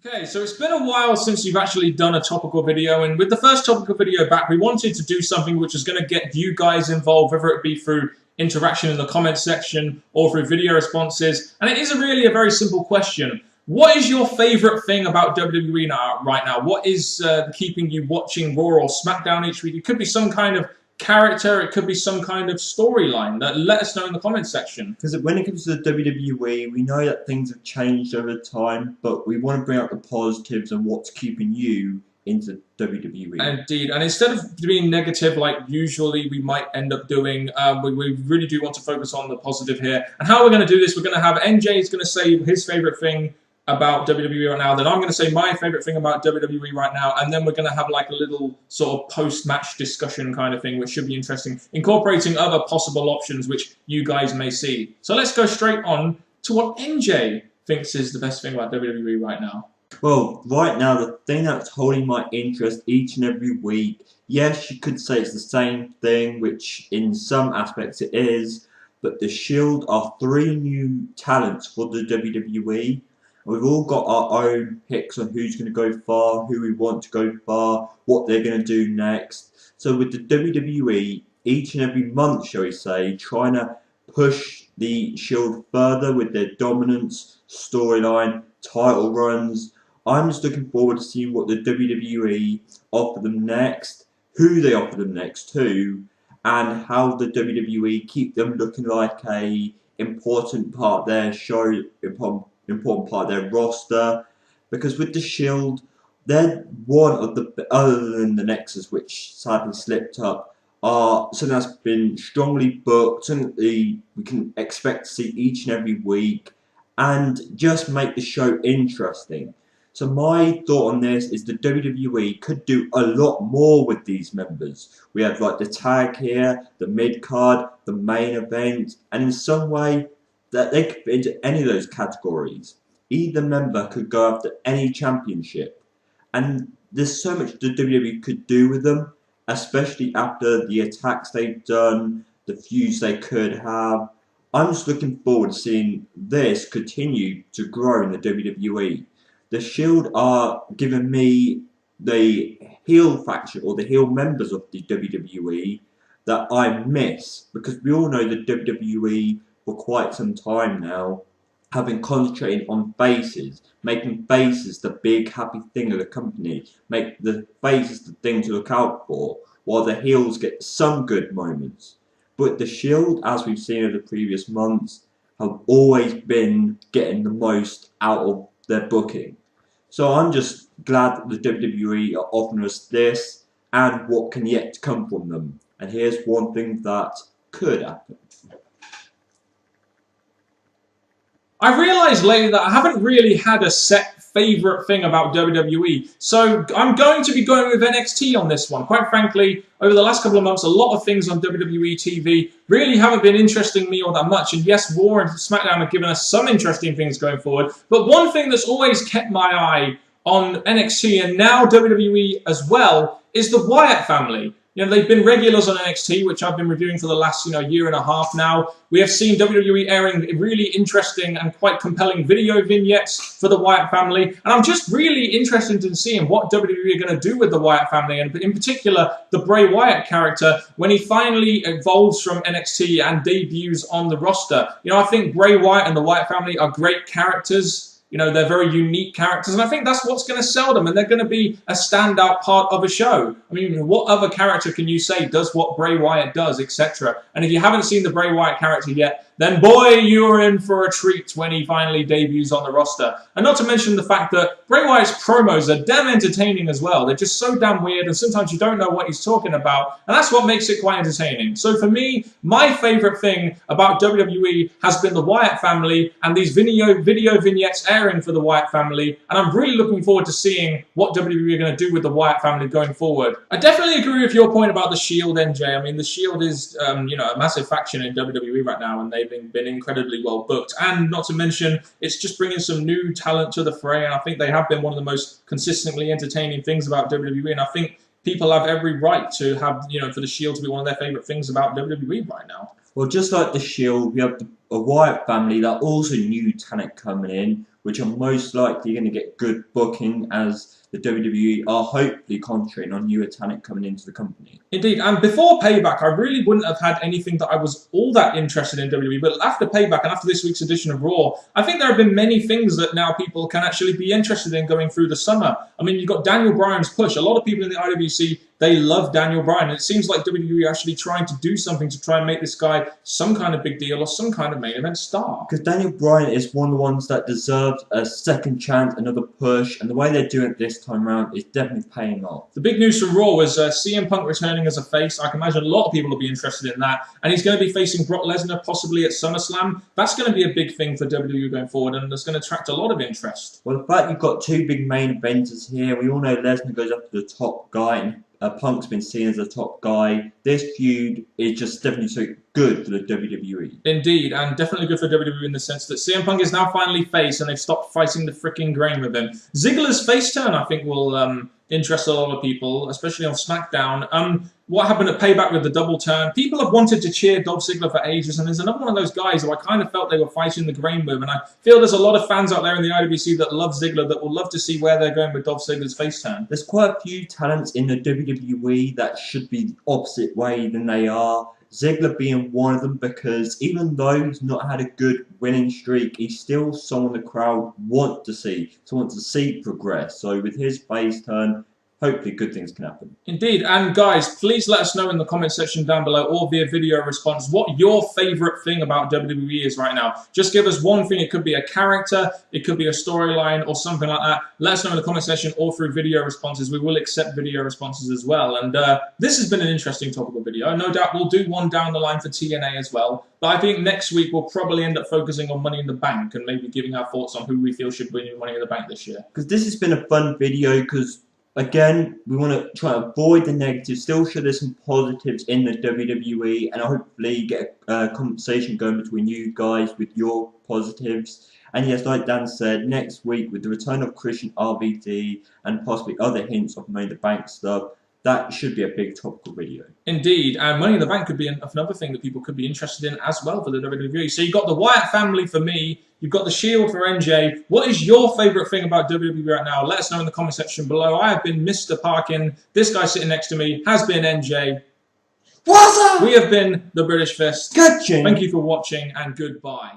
Okay, so it's been a while since you've actually done a topical video, and with the first topical video back, we wanted to do something which is going to get you guys involved, whether it be through interaction in the comments section or through video responses. And it is really a very simple question. What is your favourite thing about WWE right now? What is keeping you watching Raw or SmackDown each week? It could be some kind of character, it could be some kind of storyline. Let us know in the comments section. Because when it comes to the WWE, we know that things have changed over time, but we want to bring out the positives and what's keeping you into WWE. Indeed, and instead of being negative like usually we might end up doing, we really do want to focus on the positive here. And how we're going to do this, we're going to have NJ is going to say his favourite thing about WWE right now, then I'm going to say my favourite thing about WWE right now, and then we're going to have like a little sort of post-match discussion kind of thing, which should be interesting, incorporating other possible options which you guys may see. So let's go straight on to what NJ thinks is the best thing about WWE right now. Well, right now, the thing that's holding my interest each and every week, yes, you could say it's the same thing, which in some aspects it is, but the Shield are 3 new talents for the WWE. We've all got our own picks on who's going to go far, who we want to go far, what they're going to do next. So with the WWE, each and every month, shall we say, trying to push the Shield further with their dominance, storyline, title runs. I'm just looking forward to seeing what the WWE offer them next, who they offer them next to, and how the WWE keep them looking like a important part of their show, important part of their roster, because with the Shield, they're one of the, other than the Nexus, which sadly slipped up, are something that's been strongly booked, something we can expect to see each and every week, and just make the show interesting. So my thought on this is the WWE could do a lot more with these members. We have like the tag here, the mid card, the main event, and in some way that they could fit into any of those categories. Either member could go after any championship. And there's so much the WWE could do with them, especially after the attacks they've done, the feuds they could have. I'm just looking forward to seeing this continue to grow in the WWE. The Shield are giving me the heel faction, or the heel members of the WWE, that I miss, because we all know the WWE for quite some time now have been concentrating on faces, making faces the big happy thing of the company, make the faces the thing to look out for, while the heels get some good moments. But the Shield, as we've seen over the previous months, have always been getting the most out of their booking. So I'm just glad that the WWE are offering us this and what can yet to come from them. And here's one thing that could happen. I realised lately that I haven't really had a set favourite thing about WWE, so I'm going to be going with NXT on this one. Quite frankly, over the last couple of months, a lot of things on WWE TV really haven't been interesting me all that much, and yes, Raw and SmackDown have given us some interesting things going forward, but one thing that's always kept my eye on NXT, and now WWE as well, is the Wyatt family. You know, they've been regulars on NXT, which I've been reviewing for the last, year and a half now. We have seen WWE airing really interesting and quite compelling video vignettes for the Wyatt family. And I'm just really interested in seeing what WWE are going to do with the Wyatt family, and in particular, the Bray Wyatt character, when he finally evolves from NXT and debuts on the roster. You know, I think Bray Wyatt and the Wyatt family are great characters. You know, they're very unique characters, and I think that's what's going to sell them, and they're going to be a standout part of a show. I mean, what other character can you say does what Bray Wyatt does, etc.? And if you haven't seen the Bray Wyatt character yet, then boy, you're in for a treat when he finally debuts on the roster. And not to mention the fact that Bray Wyatt's promos are damn entertaining as well. They're just so damn weird, and sometimes you don't know what he's talking about, and that's what makes it quite entertaining. So for me, my favourite thing about WWE has been the Wyatt family and these video vignettes airing for the Wyatt family, and I'm really looking forward to seeing what WWE are going to do with the Wyatt family going forward. I definitely agree with your point about the Shield, NJ. I mean, the Shield is, a massive faction in WWE right now, and they've been incredibly well booked. And not to mention, it's just bringing some new talent to the fray, and I think they have been one of the most consistently entertaining things about WWE, and I think people have every right to have, for the Shield to be one of their favourite things about WWE right now. Well, just like the Shield, we have a Wyatt family that also new talent coming in. which are most likely going to get good booking as the WWE are hopefully concentrating on newer talent coming into the company. Indeed, and before Payback, I really wouldn't have had anything that I was all that interested in WWE, but after Payback and after this week's edition of Raw, I think there have been many things that now people can actually be interested in going through the summer. I mean, you've got Daniel Bryan's push. A lot of people in the IWC, they love Daniel Bryan, and it seems like WWE are actually trying to do something to try and make this guy some kind of big deal or some kind of main event star. Because Daniel Bryan is one of the ones that deserves a second chance, another push, and the way they're doing it this time around is definitely paying off. The big news from Raw was CM Punk returning as a face. I can imagine a lot of people will be interested in that. And he's going to be facing Brock Lesnar possibly at SummerSlam. That's going to be a big thing for WWE going forward, and it's going to attract a lot of interest. Well, the fact you've got two big main eventers here, we all know Lesnar goes after the top guy, and Punk's been seen as a top guy. This feud is just definitely so good for the WWE. Indeed, and definitely good for WWE in the sense that CM Punk is now finally face, and they've stopped fighting the freaking grain with him. Ziggler's face turn, I think, will interest a lot of people, especially on SmackDown. What happened at Payback with the double turn? People have wanted to cheer Dolph Ziggler for ages, and there's another one of those guys who I kind of felt they were fighting the grain with, and I feel there's a lot of fans out there in the IWC that love Ziggler that will love to see where they're going with Dolph Ziggler's face turn. There's quite a few talents in the WWE that should be the opposite way than they are. Ziggler being one of them, because even though he's not had a good winning streak, he's still someone the crowd want to see progress. So with his face turn, hopefully good things can happen. Indeed, and guys, please let us know in the comment section down below or via video response what your favourite thing about WWE is right now. Just give us one thing. It could be a character, it could be a storyline or something like that. Let us know in the comment section or through video responses. We will accept video responses as well. And this has been an interesting topical video. No doubt we'll do one down the line for TNA as well. But I think next week we'll probably end up focusing on Money in the Bank and maybe giving our thoughts on who we feel should win Money in the Bank this year. Because this has been a fun video, because again, we want to try to avoid the negatives, still show there's some positives in the WWE, and hopefully get a conversation going between you guys with your positives. And yes, like Dan said, next week with the return of Christian RVD and possibly other hints of Money in the Bank stuff, that should be a big topical video. Indeed, and Money in the Bank could be another thing that people could be interested in as well for the WWE. So you've got the Wyatt family for me, you've got the Shield for NJ. What is your favourite thing about WWE right now? Let us know in the comment section below. I have been Mr. Parkin. This guy sitting next to me has been NJ. What's up? We have been the British Fist. Good. Thank you for watching, and goodbye.